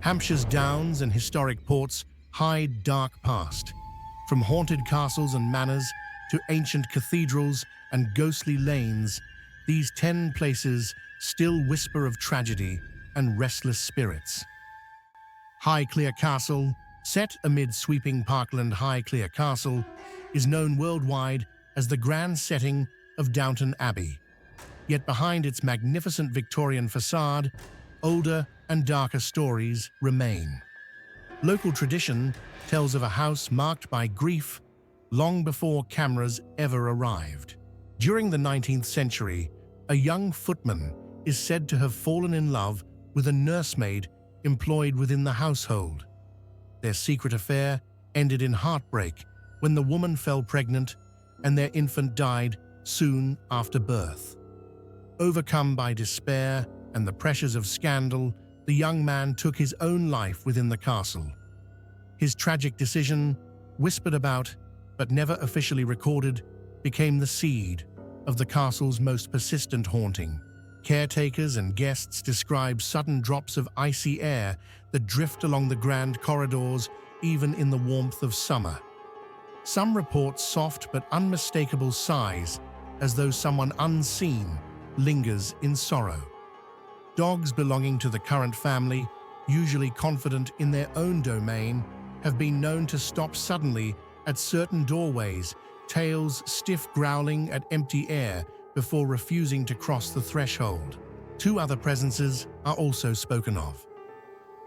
Hampshire's downs and historic ports hide dark past. From haunted castles and manors to ancient cathedrals and ghostly lanes, these 10 places still whisper of tragedy and restless spirits. Highclere Castle, set amid sweeping parkland, Highclere Castle is known worldwide as the grand setting of Downton Abbey. Yet behind its magnificent Victorian facade, older and darker stories remain. Local tradition tells of a house marked by grief long before cameras ever arrived. During the 19th century, a young footman is said to have fallen in love with a nursemaid employed within the household. Their secret affair ended in heartbreak when the woman fell pregnant and their infant died soon after birth. Overcome by despair and the pressures of scandal, the young man took his own life within the castle. His tragic decision, whispered about but never officially recorded, became the seed of the castle's most persistent haunting. Caretakers and guests describe sudden drops of icy air that drift along the grand corridors even in the warmth of summer. Some report soft but unmistakable sighs, as though someone unseen lingers in sorrow. Dogs belonging to the current family, usually confident in their own domain, have been known to stop suddenly at certain doorways, tails stiff growling at empty air before refusing to cross the threshold. 2 other presences are also spoken of.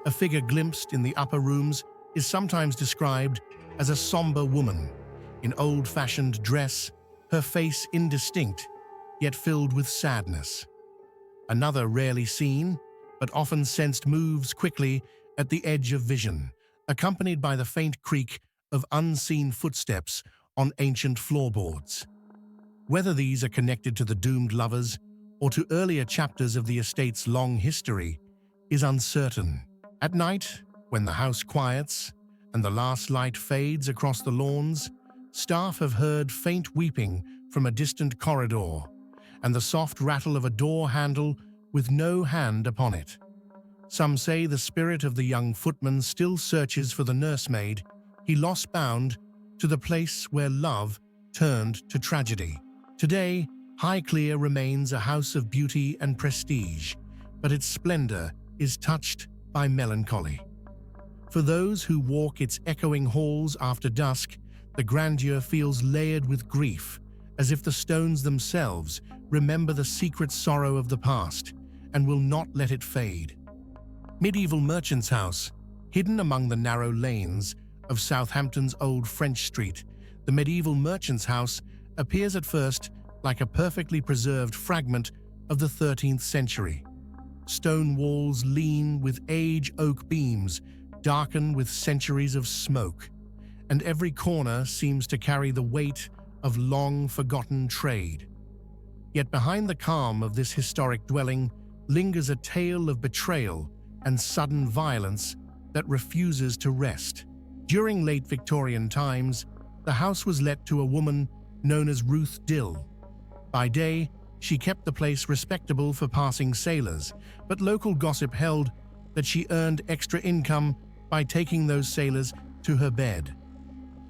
A figure glimpsed in the upper rooms is sometimes described as a somber woman, in old-fashioned dress, her face indistinct, yet filled with sadness. Another rarely seen, but often sensed, moves quickly at the edge of vision, accompanied by the faint creak of unseen footsteps on ancient floorboards. Whether these are connected to the doomed lovers or to earlier chapters of the estate's long history is uncertain. At night, when the house quiets and the last light fades across the lawns, staff have heard faint weeping from a distant corridor and the soft rattle of a door handle with no hand upon it. Some say the spirit of the young footman still searches for the nursemaid he lost, bound to the place where love turned to tragedy. Today, Highclere remains a house of beauty and prestige, but its splendor is touched by melancholy. For those who walk its echoing halls after dusk, the grandeur feels layered with grief, as if the stones themselves remember the secret sorrow of the past and will not let it fade. Medieval Merchant's House, hidden among the narrow lanes of Southampton's Old French Street, the medieval merchant's house appears at first like a perfectly preserved fragment of the 13th century. Stone walls lean with age, oak beams darken with centuries of smoke, and every corner seems to carry the weight of long-forgotten trade. Yet behind the calm of this historic dwelling lingers a tale of betrayal and sudden violence that refuses to rest. During late Victorian times, the house was let to a woman known as Ruth Dill. By day, she kept the place respectable for passing sailors, but local gossip held that she earned extra income by taking those sailors to her bed.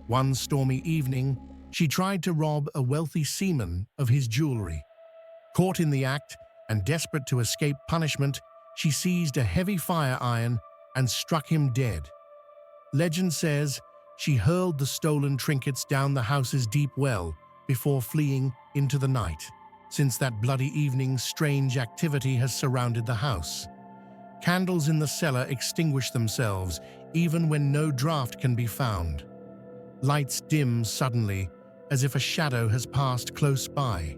One stormy evening, she tried to rob a wealthy seaman of his jewelry. Caught in the act and desperate to escape punishment, she seized a heavy fire iron and struck him dead. Legend says she hurled the stolen trinkets down the house's deep well before fleeing into the night. Since that bloody evening, strange activity has surrounded the house. Candles in the cellar extinguish themselves even when no draught can be found. Lights dim suddenly, as if a shadow has passed close by.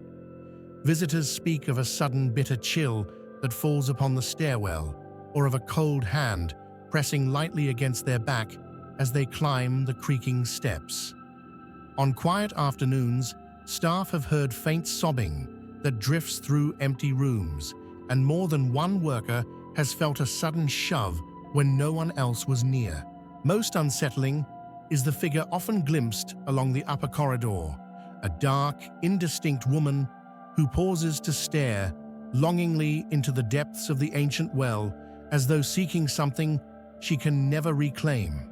Visitors speak of a sudden bitter chill that falls upon the stairwell, or of a cold hand pressing lightly against their back as they climb the creaking steps. On quiet afternoons, staff have heard faint sobbing that drifts through empty rooms, and more than one worker has felt a sudden shove when no one else was near. Most unsettling is the figure often glimpsed along the upper corridor, a dark, indistinct woman who pauses to stare longingly into the depths of the ancient well, as though seeking something she can never reclaim.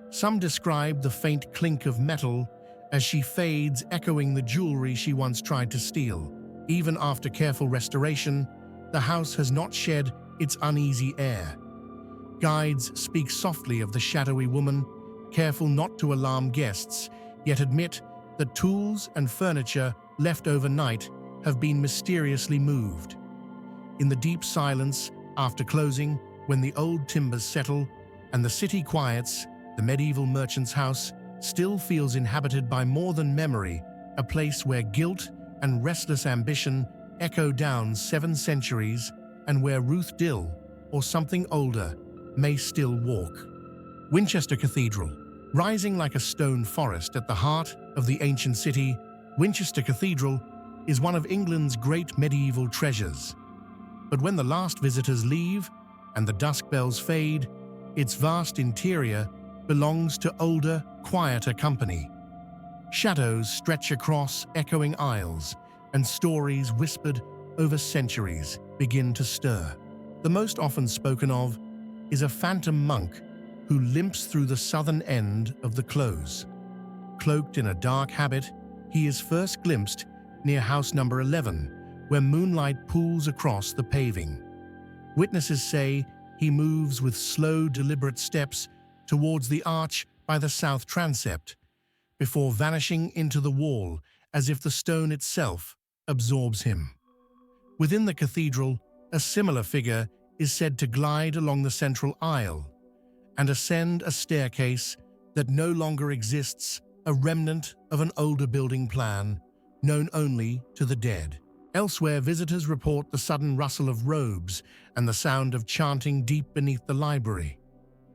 Some describe the faint clink of metal as she fades, echoing the jewelry she once tried to steal. Even after careful restoration, the house has not shed its uneasy air. Guides speak softly of the shadowy woman, careful not to alarm guests, yet admit that tools and furniture left overnight have been mysteriously moved. In the deep silence, after closing, when the old timbers settle and the city quiets, the medieval merchant's house still feels inhabited by more than memory, a place where guilt and restless ambition echo down 7 centuries and where Ruth Dill, or something older, may still walk. Winchester Cathedral. Rising like a stone forest at the heart of the ancient city, Winchester Cathedral is one of England's great medieval treasures. But when the last visitors leave and the dusk bells fade, its vast interior belongs to older, quieter company. Shadows stretch across echoing aisles, and stories whispered over centuries begin to stir. The most often spoken of is a phantom monk who limps through the southern end of the close. Cloaked in a dark habit, he is first glimpsed near house number 11, where moonlight pools across the paving. Witnesses say he moves with slow, deliberate steps towards the arch by the south transept, before vanishing into the wall as if the stone itself absorbs him. Within the cathedral, a similar figure is said to glide along the central aisle and ascend a staircase that no longer exists, a remnant of an older building plan known only to the dead. Elsewhere, visitors report the sudden rustle of robes and the sound of chanting deep beneath the library.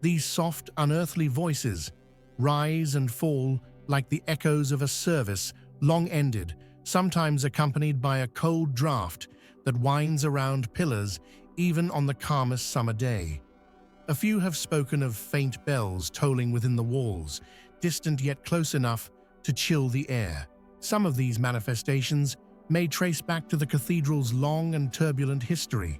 These soft, unearthly voices rise and fall like the echoes of a service long ended, sometimes accompanied by a cold draft that winds around pillars even on the calmest summer day. A few have spoken of faint bells tolling within the walls, distant yet close enough to chill the air. Some of these manifestations may trace back to the cathedral's long and turbulent history.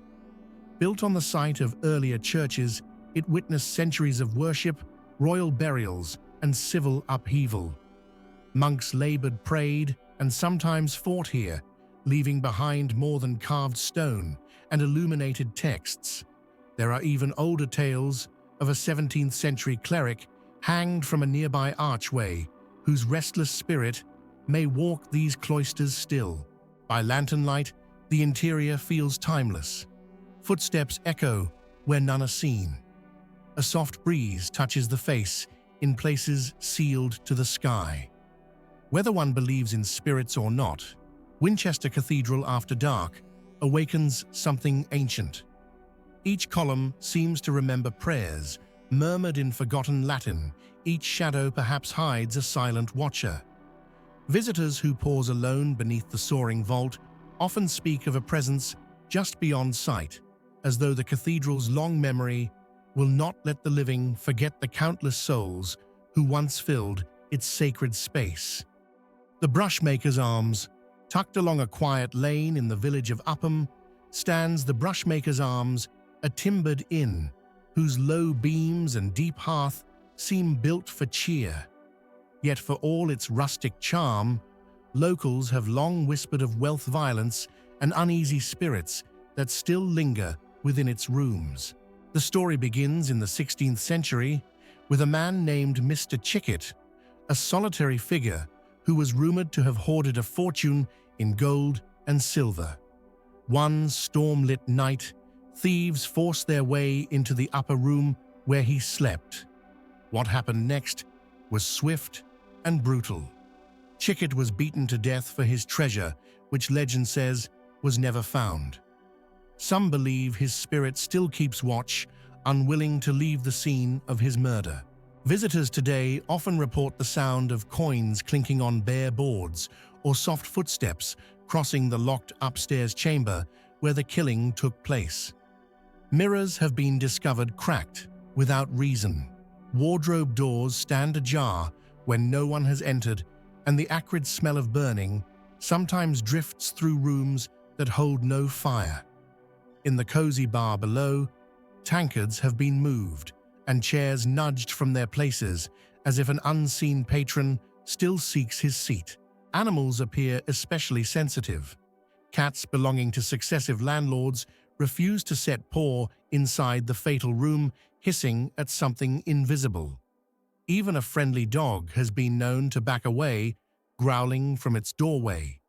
Built on the site of earlier churches, it witnessed centuries of worship, royal burials, and civil upheaval. Monks labored, prayed, and sometimes fought here, leaving behind more than carved stone and illuminated texts. There are even older tales of a 17th century cleric hanged from a nearby archway, whose restless spirit may walk these cloisters still. By lantern light, the interior feels timeless. Footsteps echo where none are seen. A soft breeze touches the face in places sealed to the sky. Whether one believes in spirits or not, Winchester Cathedral after dark awakens something ancient. Each column seems to remember prayers, murmured in forgotten Latin. Each shadow perhaps hides a silent watcher. Visitors who pause alone beneath the soaring vault often speak of a presence just beyond sight, as though the cathedral's long memory will not let the living forget the countless souls who once filled its sacred space. The Brushmaker's Arms. Tucked along a quiet lane in the village of Upham, stands the Brushmaker's Arms, a timbered inn, whose low beams and deep hearth seem built for cheer. Yet for all its rustic charm, locals have long whispered of wealth, violence, and uneasy spirits that still linger within its rooms. The story begins in the 16th century with a man named Mr. Chicket, a solitary figure who was rumored to have hoarded a fortune in gold and silver. One storm-lit night, thieves forced their way into the upper room where he slept. What happened next was swift and brutal. Chicket was beaten to death for his treasure, which legend says was never found. Some believe his spirit still keeps watch, unwilling to leave the scene of his murder. Visitors today often report the sound of coins clinking on bare boards or soft footsteps crossing the locked upstairs chamber where the killing took place. Mirrors have been discovered cracked without reason. Wardrobe doors stand ajar when no one has entered, and the acrid smell of burning sometimes drifts through rooms that hold no fire. In the cozy bar below, tankards have been moved, and chairs nudged from their places as if an unseen patron still seeks his seat. Animals appear especially sensitive. Cats belonging to successive landlords refuse to set paw inside the fatal room, hissing at something invisible. Even a friendly dog has been known to back away, growling from its doorway.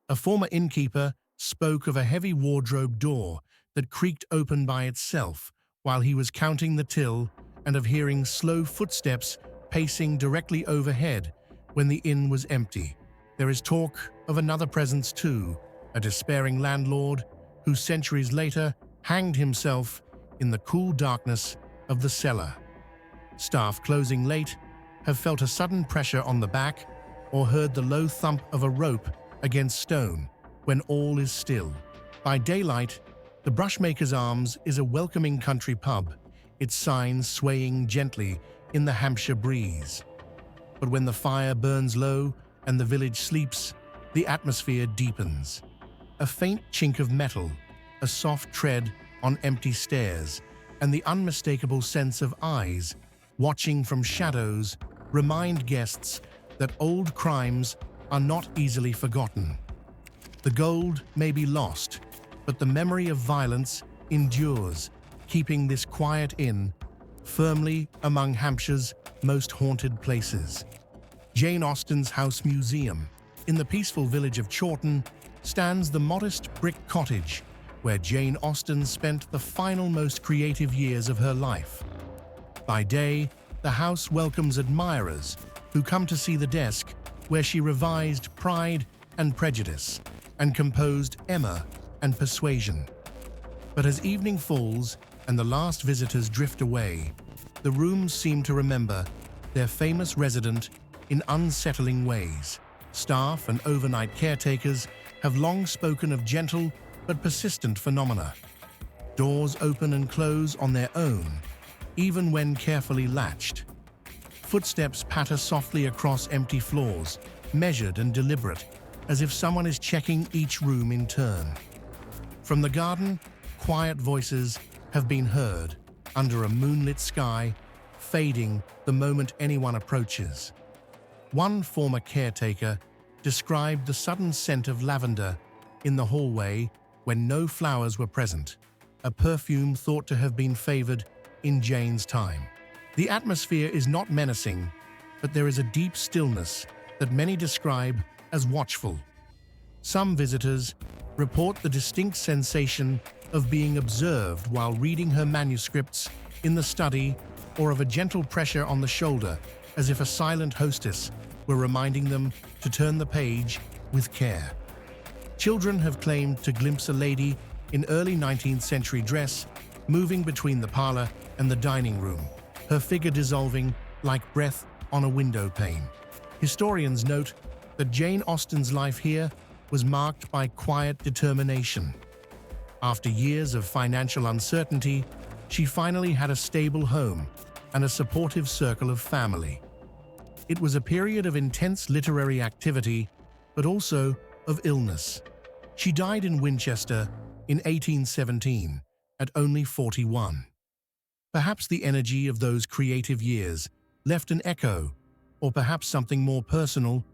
A former innkeeper spoke of a heavy wardrobe door that creaked open by itself while he was counting the till, and of hearing slow footsteps pacing directly overhead when the inn was empty. There is talk of another presence too, a despairing landlord who centuries later hanged himself in the cool darkness of the cellar. Staff closing late have felt a sudden pressure on the back or heard the low thump of a rope against stone when all is still. By daylight, the Brushmaker's Arms is a welcoming country pub, its signs swaying gently in the Hampshire breeze. But when the fire burns low and the village sleeps, the atmosphere deepens. A faint chink of metal, a soft tread on empty stairs, and the unmistakable sense of eyes watching from shadows remind guests that old crimes are not easily forgotten. The gold may be lost, but the memory of violence endures, keeping this quiet inn firmly among Hampshire's most haunted places. Jane Austen's House Museum. In the peaceful village of Chawton stands the modest brick cottage where Jane Austen spent the final most creative years of her life. By day, the house welcomes admirers who come to see the desk where she revised Pride and Prejudice and composed Emma and Persuasion. But as evening falls and the last visitors drift away, the rooms seem to remember their famous resident in unsettling ways. Staff and overnight caretakers have long spoken of gentle but persistent phenomena. Doors open and close on their own, even when carefully latched. Footsteps patter softly across empty floors, measured and deliberate, as if someone is checking each room in turn. From the garden, quiet voices have been heard under a moonlit sky, fading the moment anyone approaches. One former caretaker described the sudden scent of lavender in the hallway when no flowers were present, a perfume thought to have been favored in Jane's time. The atmosphere is not menacing, but there is a deep stillness that many describe as watchful. Some visitors report the distinct sensation of being observed while reading her manuscripts in the study, or of a gentle pressure on the shoulder as if a silent hostess were reminding them to turn the page with care. Children have claimed to glimpse a lady in early 19th century dress moving between the parlor and the dining room, her figure dissolving like breath on a window pane. Historians note that Jane Austen's life here was marked by quiet determination. After years of financial uncertainty, she finally had a stable home and a supportive circle of family. It was a period of intense literary activity, but also of illness. She died in Winchester in 1817, at only 41. Perhaps the energy of those creative years left an echo, or perhaps something more personal,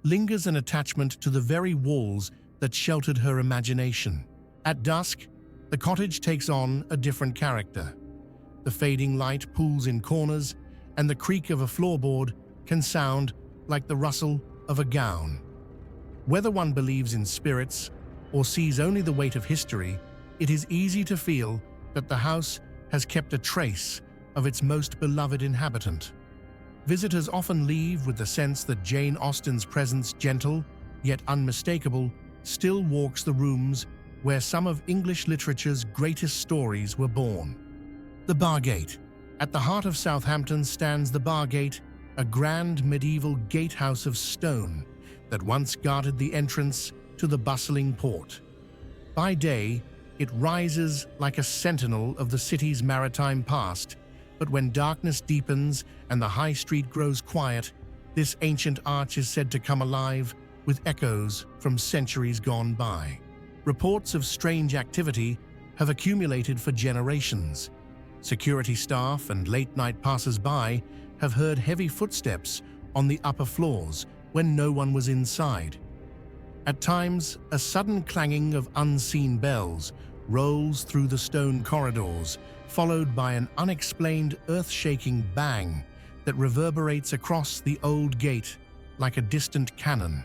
lingers an attachment to the very walls that sheltered her imagination. At dusk, the cottage takes on a different character. The fading light pools in corners, and the creak of a floorboard can sound like the rustle of a gown. Whether one believes in spirits or sees only the weight of history, it is easy to feel that the house has kept a trace of its most beloved inhabitant. Visitors often leave with the sense that Jane Austen's presence, gentle yet unmistakable, still walks the rooms where some of English literature's greatest stories were born. The Bargate. At the heart of Southampton stands the Bargate, a grand medieval gatehouse of stone that once guarded the entrance to the bustling port. By day, it rises like a sentinel of the city's maritime past, but when darkness deepens and the high street grows quiet, this ancient arch is said to come alive with echoes from centuries gone by. Reports of strange activity have accumulated for generations. Security staff and late-night passers-by have heard heavy footsteps on the upper floors when no one was inside. At times, a sudden clanging of unseen bells rolls through the stone corridors, followed by an unexplained earth-shaking bang that reverberates across the old gate like a distant cannon.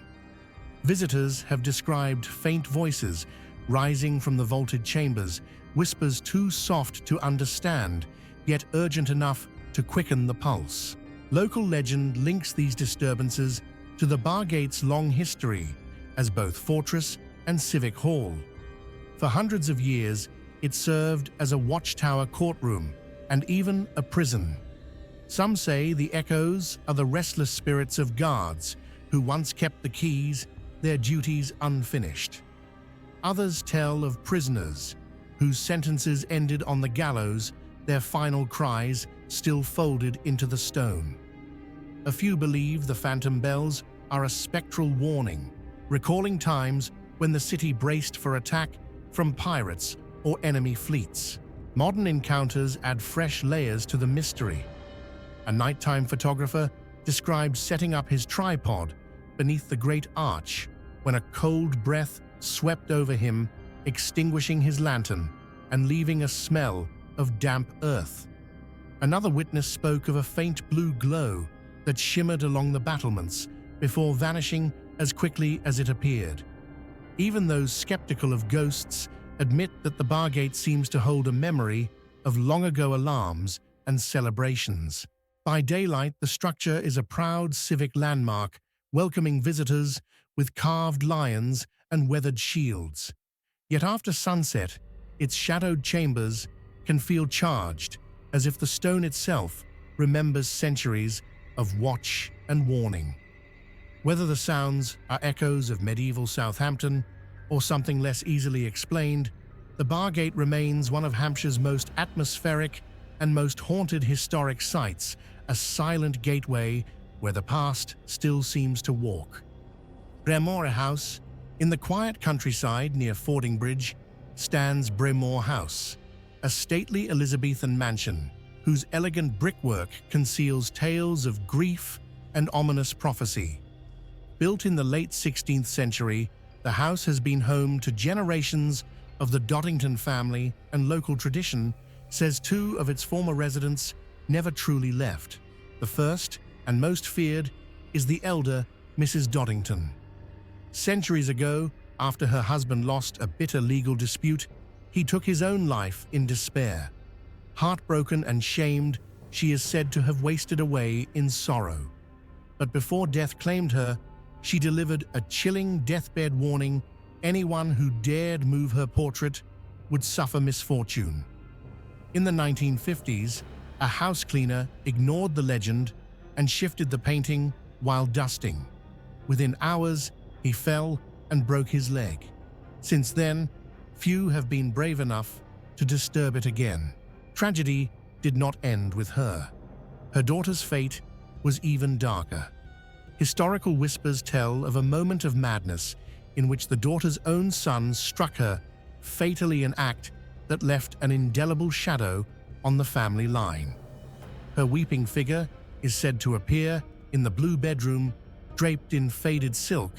Visitors have described faint voices rising from the vaulted chambers, whispers too soft to understand, yet urgent enough to quicken the pulse. Local legend links these disturbances to the Bargate's long history as both fortress and civic hall. For hundreds of years, it served as a watchtower courtroom and even a prison. Some say the echoes are the restless spirits of guards who once kept the keys, their duties unfinished. Others tell of prisoners whose sentences ended on the gallows, their final cries still folded into the stone. A few believe the phantom bells are a spectral warning, recalling times when the city braced for attack from pirates or enemy fleets. Modern encounters add fresh layers to the mystery. A nighttime photographer described setting up his tripod beneath the great arch when a cold breath swept over him, extinguishing his lantern and leaving a smell of damp earth. Another witness spoke of a faint blue glow that shimmered along the battlements before vanishing as quickly as it appeared. Even those skeptical of ghosts admit that the Bargate seems to hold a memory of long-ago alarms and celebrations. By daylight, the structure is a proud civic landmark, welcoming visitors with carved lions and weathered shields. Yet after sunset, its shadowed chambers can feel charged, as if the stone itself remembers centuries of watch and warning. Whether the sounds are echoes of medieval Southampton or something less easily explained, the Bargate remains one of Hampshire's most atmospheric and most haunted historic sites, a silent gateway where the past still seems to walk. Breamore House, in the quiet countryside near Fordingbridge, stands Breamore House, a stately Elizabethan mansion whose elegant brickwork conceals tales of grief and ominous prophecy. Built in the late 16th century, the house has been home to generations of the Doddington family, and local tradition says two of its former residents never truly left. The first, and most feared, is the elder Mrs. Doddington. Centuries ago, after her husband lost a bitter legal dispute, he took his own life in despair. Heartbroken and shamed, she is said to have wasted away in sorrow. But before death claimed her, she delivered a chilling deathbed warning: anyone who dared move her portrait would suffer misfortune. In the 1950s, a house cleaner ignored the legend and shifted the painting while dusting. Within hours, he fell and broke his leg. Since then, few have been brave enough to disturb it again. Tragedy did not end with her. Her daughter's fate was even darker. Historical whispers tell of a moment of madness in which the daughter's own son struck her fatally, an act that left an indelible shadow on the family line. Her weeping figure is said to appear in the blue bedroom, draped in faded silk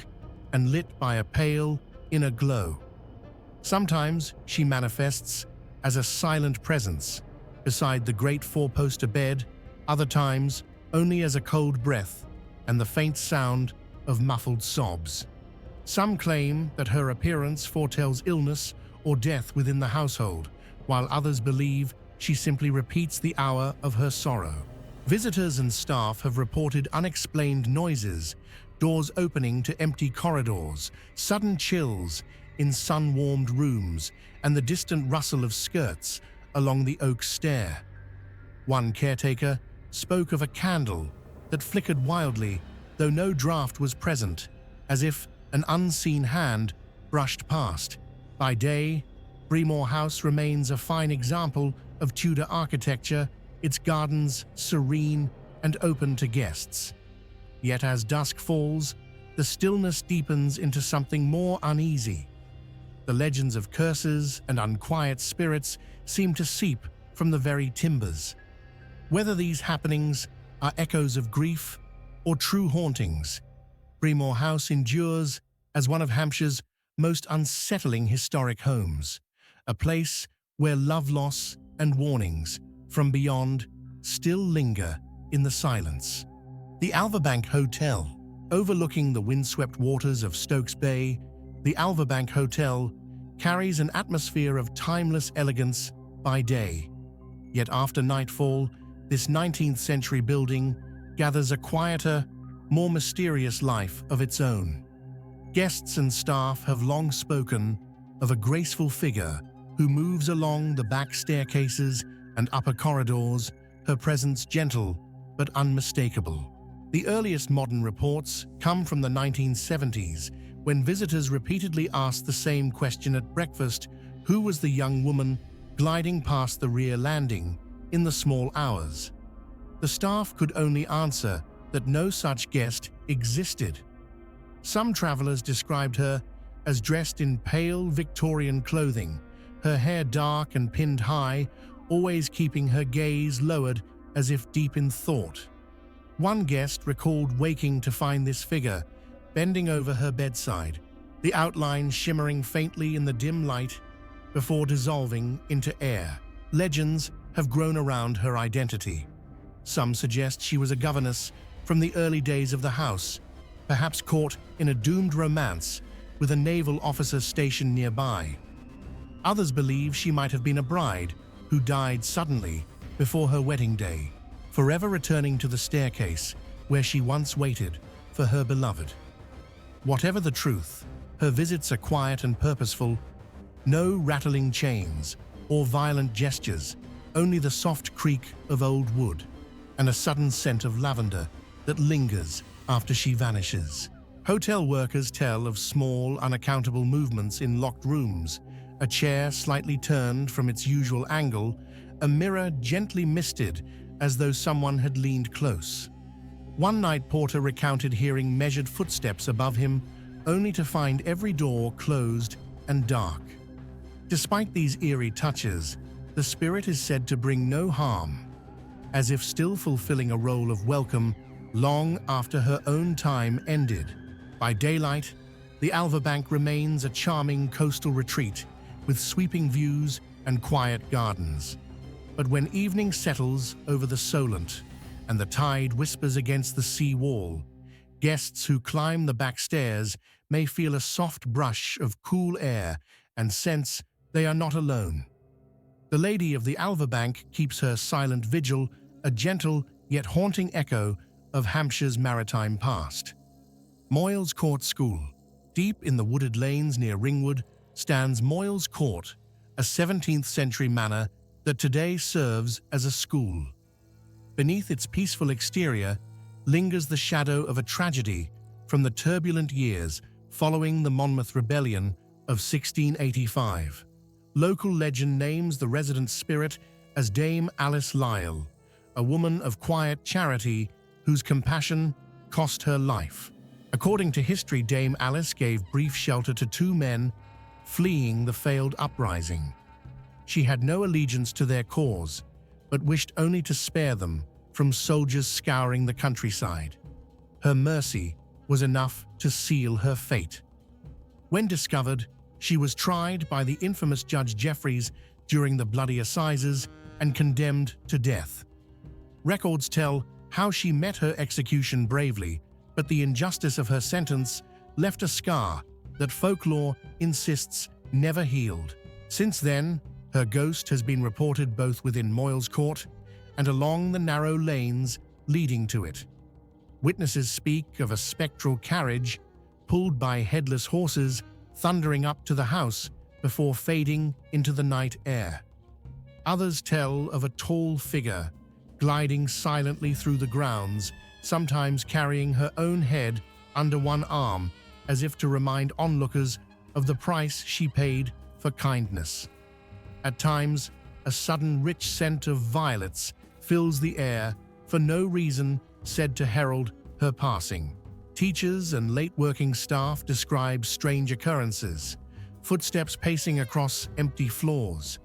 and lit by a pale inner glow. Sometimes she manifests as a silent presence beside the great four-poster bed, other times only as a cold breath and the faint sound of muffled sobs. Some claim that her appearance foretells illness or death within the household, while others believe she simply repeats the hour of her sorrow. Visitors and staff have reported unexplained noises, doors opening to empty corridors, sudden chills in sun-warmed rooms, and the distant rustle of skirts along the oak stair. One caretaker spoke of a candle that flickered wildly, though no draught was present, as if an unseen hand brushed past. By day, Breamore House remains a fine example of Tudor architecture, its gardens serene and open to guests. Yet as dusk falls, the stillness deepens into something more uneasy. The legends of curses and unquiet spirits seem to seep from from the very timbers. Whether these happenings are echoes of grief or true hauntings, Breamore House endures as one of Hampshire's most unsettling historic homes, a place where love loss and warnings from beyond still linger in the silence. The Alverbank Hotel. Overlooking the windswept waters of Stokes Bay, the Alverbank Hotel carries an atmosphere of timeless elegance by day. Yet after nightfall, this 19th-century building gathers a quieter, more mysterious life of its own. Guests and staff have long spoken of a graceful figure who moves along the back staircases and upper corridors, her presence gentle but unmistakable. The earliest modern reports come from the 1970s, when visitors repeatedly asked the same question at breakfast: who was the young woman gliding past the rear landing in the small hours? The staff could only answer that no such guest existed. Some travelers described her as dressed in pale Victorian clothing, her hair dark and pinned high, always keeping her gaze lowered as if deep in thought. One guest recalled waking to find this figure bending over her bedside, the outline shimmering faintly in the dim light before dissolving into air. Legends have grown around her identity. Some suggest she was a governess from the early days of the house, perhaps caught in a doomed romance with a naval officer stationed nearby. Others believe she might have been a bride who died suddenly before her wedding day, forever returning to the staircase where she once waited for her beloved. Whatever the truth, her visits are quiet and purposeful. No rattling chains or violent gestures, only the soft creak of old wood and a sudden scent of lavender that lingers after she vanishes. Hotel workers tell of small, unaccountable movements in locked rooms, a chair slightly turned from its usual angle, a mirror gently misted as though someone had leaned close. One night porter recounted hearing measured footsteps above him, only to find every door closed and dark. Despite these eerie touches, the spirit is said to bring no harm, as if still fulfilling a role of welcome long after her own time ended. By daylight, the Alverbank remains a charming coastal retreat with sweeping views and quiet gardens. But when evening settles over the Solent and the tide whispers against the sea wall, guests who climb the back stairs may feel a soft brush of cool air and sense they are not alone. The Lady of the Alverbank keeps her silent vigil, a gentle yet haunting echo of Hampshire's maritime past. Moyles Court School. Deep in the wooded lanes near Ringwood stands Moyles Court, a 17th-century manor that today serves as a school. Beneath its peaceful exterior lingers the shadow of a tragedy from the turbulent years following the Monmouth Rebellion of 1685. Local legend names the resident spirit as Dame Alice Lisle, a woman of quiet charity whose compassion cost her life. According to history, Dame Alice gave brief shelter to two men fleeing the failed uprising. She had no allegiance to their cause, but wished only to spare them from soldiers scouring the countryside. Her mercy was enough to seal her fate. When discovered, she was tried by the infamous Judge Jeffreys during the bloody assizes and condemned to death. Records tell how she met her execution bravely, but the injustice of her sentence left a scar that folklore insists never healed. Since then, her ghost has been reported both within Moyles Court and along the narrow lanes leading to it. Witnesses speak of a spectral carriage pulled by headless horses thundering up to the house before fading into the night air. Others tell of a tall figure gliding silently through the grounds, sometimes carrying her own head under one arm, as if to remind onlookers of the price she paid for kindness. At times, a sudden rich scent of violets fills the air for no reason, said to herald her passing. Teachers and late working staff describe strange occurrences: footsteps pacing across empty floors,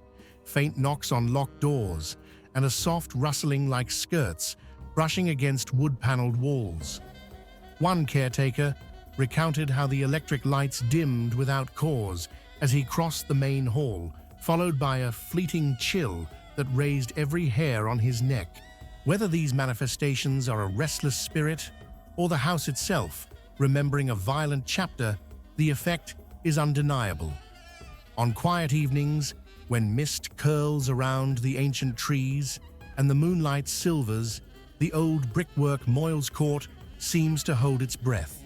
faint knocks on locked doors, and a soft rustling like skirts brushing against wood-paneled walls. One caretaker recounted how the electric lights dimmed without cause as he crossed the main hall, followed by a fleeting chill that raised every hair on his neck. Whether these manifestations are a restless spirit or the house itself remembering a violent chapter, the effect is undeniable. On quiet evenings, when mist curls around the ancient trees and the moonlight silvers the old brickwork Moyles Court, seems to hold its breath.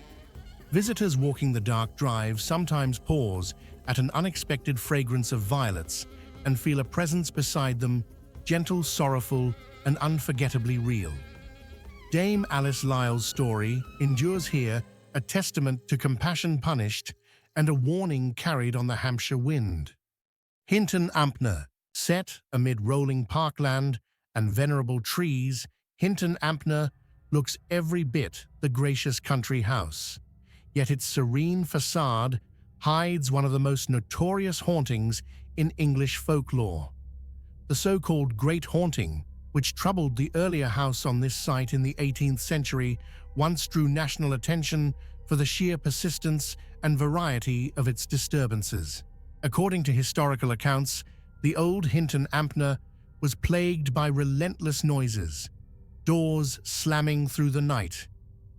Visitors walking the dark drive sometimes pause at an unexpected fragrance of violets and feel a presence beside them, gentle, sorrowful, and unforgettably real. Dame Alice Lyle's story endures here, a testament to compassion punished and a warning carried on the Hampshire wind. Hinton Ampner, set amid rolling parkland and venerable trees, Hinton Ampner looks every bit the gracious country house. Yet its serene facade hides one of the most notorious hauntings in English folklore. The so-called Great Haunting, which troubled the earlier house on this site in the 18th century, once drew national attention for the sheer persistence and variety of its disturbances. According to historical accounts, the old Hinton Ampner was plagued by relentless noises, doors slamming through the night,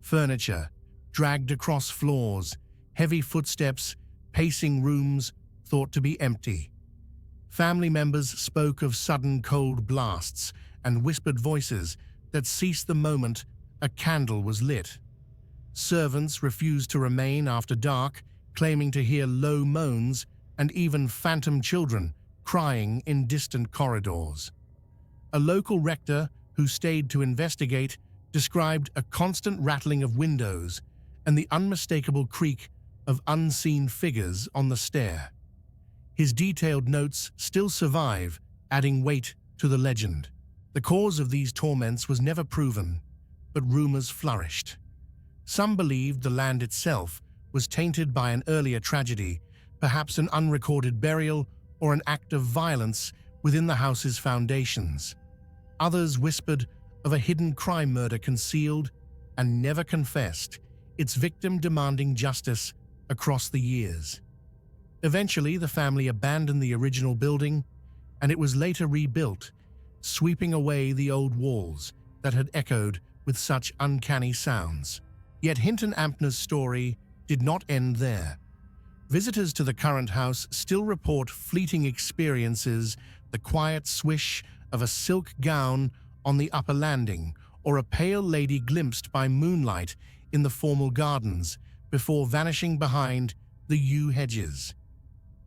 furniture dragged across floors, heavy footsteps pacing rooms thought to be empty. Family members spoke of sudden cold blasts and whispered voices that ceased the moment a candle was lit. Servants refused to remain after dark, claiming to hear low moans and even phantom children crying in distant corridors. A local rector who stayed to investigate described a constant rattling of windows and the unmistakable creak of unseen figures on the stair. His detailed notes still survive, adding weight to the legend. The cause of these torments was never proven, but rumors flourished. Some believed the land itself was tainted by an earlier tragedy, perhaps an unrecorded burial or an act of violence within the house's foundations. Others whispered of a hidden crime murder concealed and never confessed, its victim demanding justice across the years. Eventually, the family abandoned the original building, and it was later rebuilt, sweeping away the old walls that had echoed with such uncanny sounds. Yet Hinton Ampner's story did not end there. Visitors to the current house still report fleeting experiences, the quiet swish of a silk gown on the upper landing, or a pale lady glimpsed by moonlight in the formal gardens before vanishing behind the yew hedges.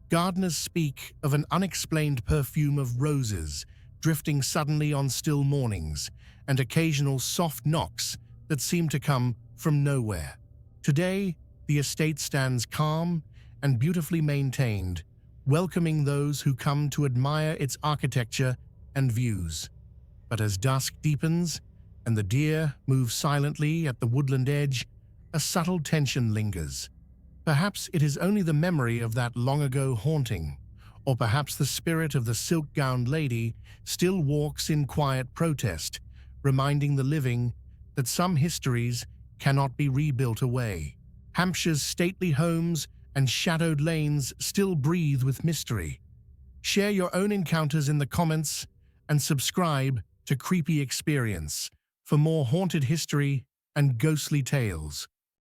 Gardeners speak of an unexplained perfume of roses drifting suddenly on still mornings, and occasional soft knocks that seem to come from nowhere. Today, the estate stands calm and beautifully maintained, welcoming those who come to admire its architecture and views. But as dusk deepens and the deer move silently at the woodland edge, a subtle tension lingers. Perhaps it is only the memory of that long-ago haunting, or perhaps the spirit of the silk-gowned lady still walks in quiet protest, reminding the living that some histories cannot be rebuilt away. Hampshire's stately homes and shadowed lanes still breathe with mystery. Share your own encounters in the comments and subscribe to Creepy Experience for more haunted history and ghostly tales.